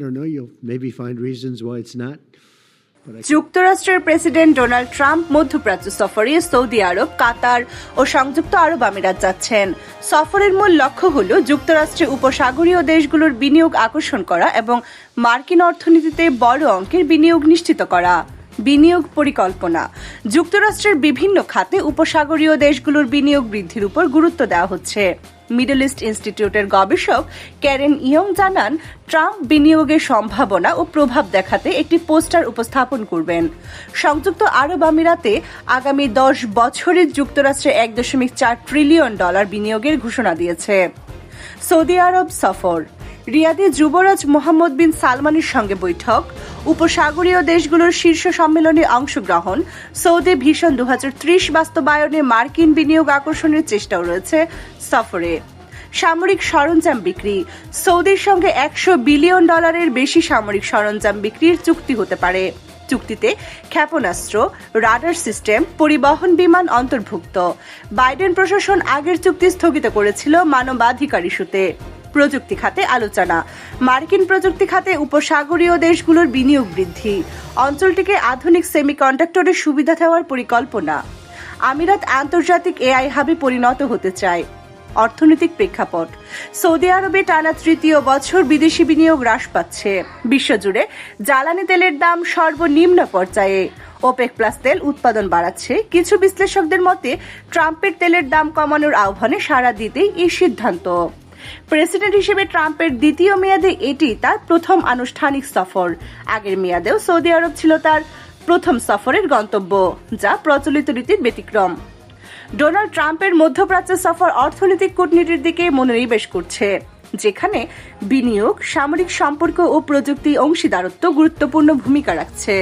don't know. You'll maybe find reasons why it's not. যুক্তরাষ্ট্রের president Donald Trump মধ্যপ্রাচ্য সফরে Saudi আরব, কাতার ও সংযুক্ত আরব আমিরাত যাচ্ছেন। সফরের মূল লক্ষ্য হল যুক্তরাষ্ট্রের উপসাগরীয় দেশগুলোর বিনিয়োগ আকর্ষণ করা এবং মার্কিন অর্থনীতিতে বড় অঙ্কের বিনিয়োগ নিশ্চিত করা। বিনিয়োগ পরিকল্পনা: যুক্তরাষ্ট্রের বিভিন্ন খাতে উপসাগরীয় দেশগুলোর বিনিয়োগ বৃদ্ধির উপর গুরুত্ব দেওয়া হচ্ছে। মিডল ইস্ট ইনস্টিটিউটের গবেষক ক্যারেন ইয়ং জানান, ট্রাম্প বিনিয়োগের সম্ভাবনা ও প্রভাব দেখাতে একটি পোস্টার উপস্থাপন করবেন। সংযুক্ত আরব আমিরাতে আগামী 10 বছরে যুক্তরাষ্ট্রে $1.4 ট্রিলিয়ন বিনিয়োগের ঘোষণা দিয়েছে। সৌদি আরব সফর: রিয়াদে যুবরাজ মোহাম্মদ বিন সালমানের সঙ্গে বৈঠক, উপসাগরীয় দেশগুলোর শীর্ষ সম্মেলনে অংশগ্রহণ, সৌদি ভিশন 2030 বাস্তবায়নে মার্কিন বিনিয়োগ আকর্ষণের চেষ্টাও রয়েছে সফরে। সামরিক সরঞ্জাম বিক্রি: সৌদির সঙ্গে $100 বিলিয়ন বেশি সামরিক সরঞ্জাম বিক্রির চুক্তি হতে পারে। চুক্তিতে ক্ষেপণাস্ত্র, রাডার সিস্টেম, পরিবহন বিমান অন্তর্ভুক্ত। বাইডেন প্রশাসন আগের চুক্তি স্থগিত করেছিল মানবাধিকার ইস্যুতে। প্রযুক্তি খাতে আলোচনা: মার্কিন প্রযুক্তি খাতে উপসাগরীয় দেশগুলোর বিনিয়োগ বৃদ্ধি, অঞ্চলটিকে আধুনিক সেমিকন্ডাক্টরের সুবিধা দেওয়ার পরিকল্পনা। আমিরাত আন্তর্জাতিক এআই হাবে পরিণত হতে চায়। অর্থনৈতিক প্রেক্ষাপট: সৌদি আরবে টানা তৃতীয় বছর বিদেশি বিনিয়োগ হ্রাস পাচ্ছে। বিশ্বজুড়ে জ্বালানি তেলের দাম সর্বনিম্ন পর্যায়ে। ওপেক প্লাস তেল উৎপাদন বাড়াচ্ছে। কিছু বিশ্লেষকদের মতে ট্রাম্পের তেলের দাম কমানোর আহ্বানে সাড়া দিতেই এই সিদ্ধান্ত। প্রেসিডেন্ট হিসেবে ট্রাম্পের দ্বিতীয় মেয়াদে এটি তার প্রথম আনুষ্ঠানিক সফর। আগের মেয়াদেও সৌদি আরব ছিল তার প্রথম সফরের গন্তব্য, যা প্রচলিত রীতির ব্যতিক্রম। ডোনাল্ড ট্রাম্পের মধ্যপ্রাচ্য সফর অর্থনৈতিক কূটনীতির দিকে মনোনিবেশ করছে, যেখানে বিনিয়োগ, সামরিক সম্পর্ক ও প্রযুক্তি অংশীদারত্ব গুরুত্বপূর্ণ ভূমিকা রাখছে।